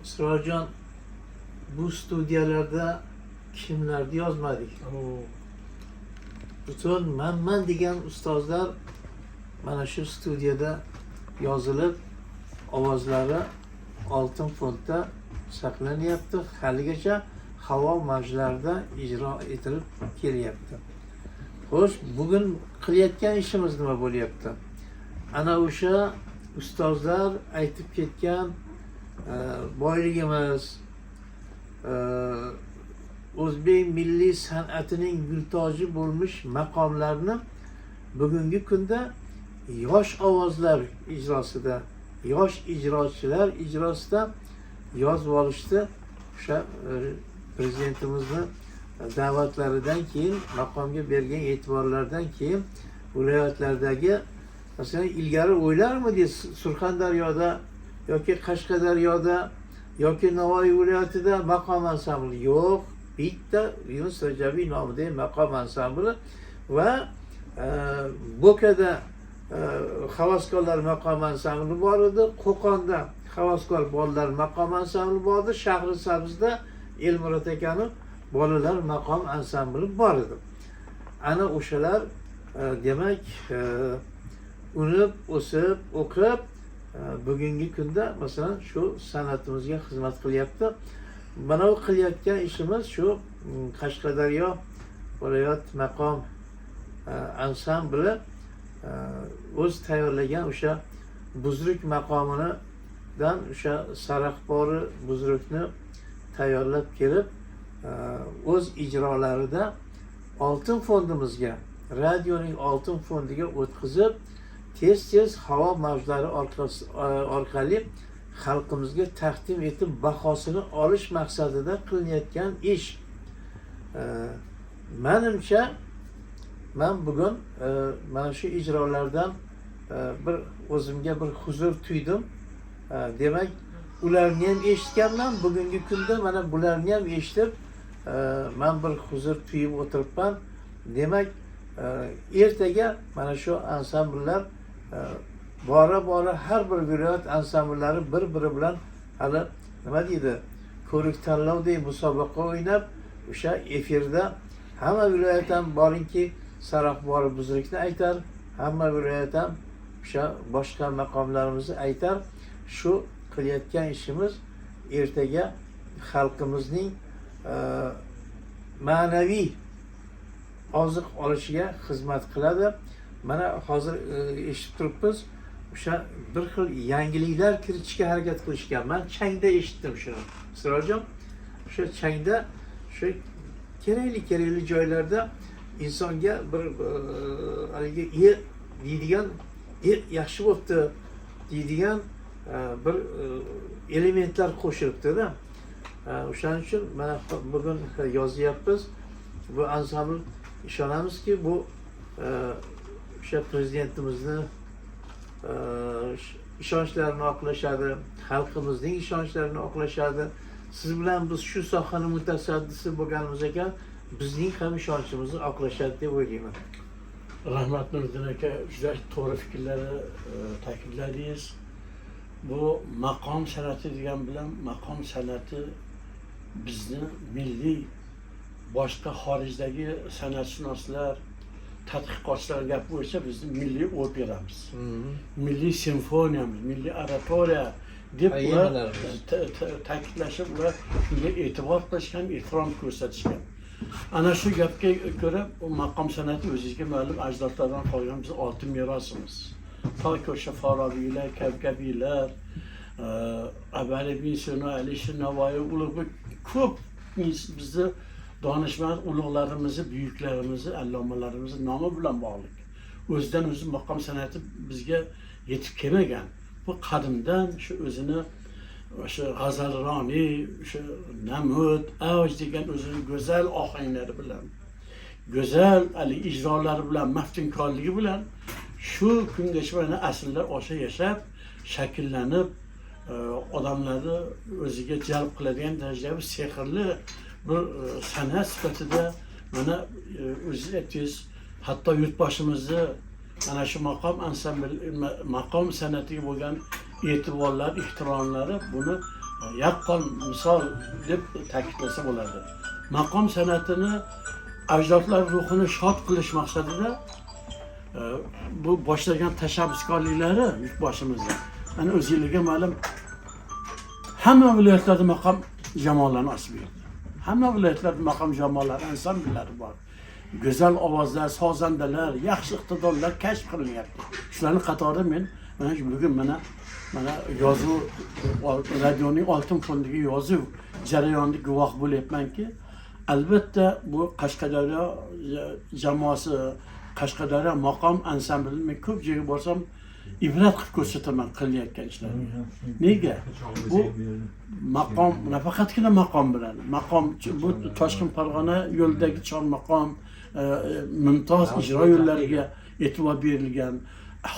Sıroljon, bu studiyalarda kimlarni yozmadik. Butun man degan ustozlar mana shu studiyada yozilib, ovozlari oltin fondda saqlanyapti. Haligacha havo mavjlarida ijro etilib kelyapti. Xo'sh, bugun qilayotgan ishimiz nima bo'lyapti? Ana o'sha ustozlar aytib ketgan boyligimiz, o'zbek milliy san'atining gultoji bo'lmish maqomlarni bugungi kunda yosh ovozlar ijrosida, yosh ijrochilar ijrosida yozib olishdi. O'sha prezidentimizni da'vatlaridan keyin, maqomga bergan e'tiborlardan keyin viloyatlardagi, masalan, ilgari o'ylarmidingiz Surxondaryoda yoki Qashqadaryoda yoki Navoiy viloyatida maqom ansambli yo'q. Bitta Yunus Rajabiy nomidagi maqom ansambli va Bo'kada havaskorlar maqom ansambli bor edi. Qo'qonda havaskor bolalar maqom ansambli bor edi. Shahrisabzda Elmurod akani bolalar maqom ansambli bor edi. Ana o'shalar demak unib, o'sib, o'qib bugungi kunda masalan shu san'atimizga xizmat qilyapti. Mana bu qilayotgan ishimiz shu Qashqadaryo viloyat maqom ansambli o'z tayyorlagan o'sha buzruk maqomidan o'sha Saraxbori buzrukni tayyorlab kelib o'z ijrolarida oltin fondimizga, radioning oltin fondiga o'tkazib, tez havo mavjlari orqali xalqimizga taqdim etib bahosini olish maqsadida qilinayotgan ish. Menimcha men bugun mana shu ijrolardan bir o'zimga bir huzur tuydim. Demak, ularni ham eshitganman. Bugungi kunda mana bularni ham eshitib men bir huzur tuyib o'tiribman. Demak, ertaga mana shu ansambllar bora har bir viloyat ansambllari bir-biri bilan hali nima deydi, ko'rik tanlovdek musobaqa o'ynab, o'sha efirda hamma viloyat ham boringki Saraxbori buzrukni aytar, hamma viloyat ham o'sha boshqa maqomlarimizni aytar. Shu qilayotgan ishimiz ertaga xalqimizning ma'naviy oziq olishiga xizmat qiladi. Mana hozir eshitib turibmiz, o'sha bir xil yangiliklar kiritishga harakat qilishgan. Men changda eshitdim shuni. Siroljon, o'sha changda shu kerakli joylarda insonga bir haligi deydigan, yaxshi bo'pti deydigan bir elementlar qo'shilibdi-da. O'shaning uchun mana bugun yozyapmiz. Bu ansambl ishonamizki bu o'sha prezidentimizni ishonchlarini oqlashadi, xalqimizning ishonchlarini oqlashadi. Siz bilan biz shu sohaning mutasaddisi bo'lganimiz ekan, bizning ham ishonchimizni oqlashadi deb o'ylayman. Rahmat Nuriddin aka, juda to'g'ri fikrlarni ta'kidladingiz. Bu maqom san'ati degan bilan maqom san'ati bizni milliy, boshqa xorijdagi san'atshunoslar, tadqiqotchilar gap bo'yicha bizni milliy operamiz, milliy simfoniyamiz, milliy oratoriya deb ular ta'kidlashib, ular shunga e'tibor qilishgan, ehtirom ko'rsatishgan. Ana shu gapga ko'ra u maqom san'ati o'zingizga ma'lum ajdodlardan qolgan bizning oltin merosimiz. Toki o'sha Farobiylar, Kavkabiylar, Abari bin Sino, Alisher Navoiy, Ulug'bek ko'p bizni donishmand ulug'larimizni, buyuklarimizni, allomalarimizni nomi bilan bog'liq. O'zidan o'zi maqom san'ati bizga yetib kelmagan. Bu qadimdan shu o'zini o'sha G'azalroniy, o'sha Namud, Avj degan o'zining go'zal ohanglari bilan, go'zal ijrolari bilan, maftunkorligi bilan shu kungacha mana asrlar osha yashab, shakllanib, odamlarni o'ziga jalb qiladigan darajadagi sehrli bir san'at sifatida mana o'zingiz aytdingiz, hatto yurtboshimizni mana shu maqom san'atiga bo'lgan e'tiborlar, ehtiromlari buni yaqqol misol deb ta'kidlasa bo'ladi. Maqom san'atini ajdodlar ruhini shod qilish maqsadida bu boshlagan tashabbuskorliklari yurtboshimizda. Mana o'zingizga ma'lum hamma viloyatlarda maqom jamoalarni ochib berdi. Hamma viloyatlarda maqom jamoalari, ansambllari bor. Go'zal ovozlar, sozandalar, yaxshi iqtidorlar kashf qilinyapti. Shularning qatorida men mana bugun mana yozuv radioning oltin fondiga yozuv jarayoniga guvoh bo'lyapmanki, albatta bu Qashqadaryo jamoasi, Qashqadaryo maqom ansamblini men ko'p joyga borsam ibrat qilib ko'rsataman qilayotgan ishlarni. Nega? Bu maqom nafaqatgina maqom bilan, maqom bu Toshkent Farg'ona yo'lidagi chormaqom, mumtoz ijro yo'llariga e'tibor berilgan.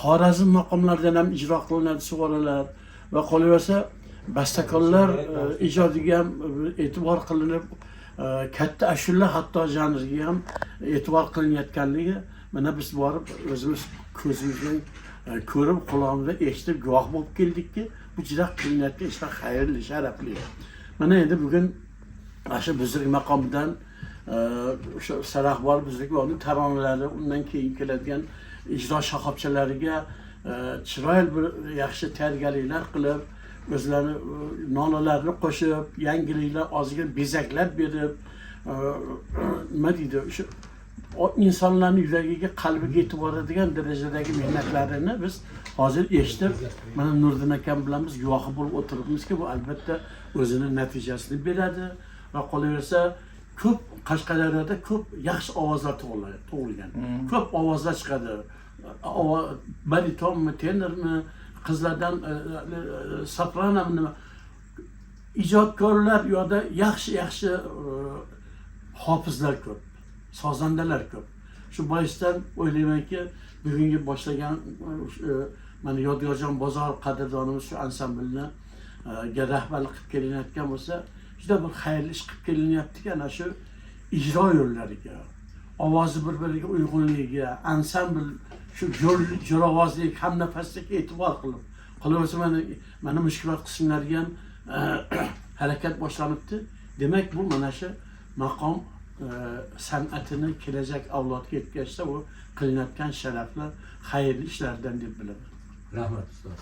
Xorazm maqomlaridan ham ijro qilinadi sug'oralar va qolaversa bastakorlar ijodiga ham e'tibor qilinib, katta ashula hatto janriga ham e'tibor qilinayotganligi mana biz borib o'zimiz ko'zimizdan ko'rib, quloqimizdan eshitib guvoh bo'lib keldikki, bu juda qilinayotgan ishlar xayrli, sharafli. Mana endi bugun shu bizlik maqomidan o'sha Saraxbor bizlik va uning taronalari, undan keyin keladigan ijro shoxobchalariga chiroyli bir yaxshi tayyorgarliklar qilib, o'zlari nolalarni qo'shib, yangiliklar, ozgina bezaklar berib, nima deydi, o'sha insonlarning yuragiga, qalbiga yetib boradigan darajadagi mehnatlarini biz hozir eshitib, mana Nurdin akam bilan biz guvohi bo'lib o'tiribmizki, bu albatta o'zini natijasini beradi va qolaversa ko'p Qashqadaryoda ko'p yaxshi ovozlar tug'ilgan. Ko'p ovozlar chiqadi. Baritonmi, tenormi, qizlardan sopranami, ijodkorlar yoda yaxshi hofizlar ko'p, sozandalar ko'p. Shu boisdan o'ylaymanki, bugungi boshlagan mana Yodgorjon bozor qadrdonimiz shu ansamblni rahbarlik qilib kelinayotgan bo'lsa, juda bir xayrli ish qilib kelinyapti-ki, ana shu ijro yo'llariga, ovozi bir-biriga uyg'unligiga, ansambl shu jo'ravozlik, hamnafaslikka e'tibor qilib, qolaversa mana mushkulot qismlariga ham harakat boshlanibdi. Demak, bu mana shu maqom san'atini kelajak avlodga yetkazishda bu qilinayotgan sharafli, xayrli ishlardan deb bilaman. Rahmat ustoz.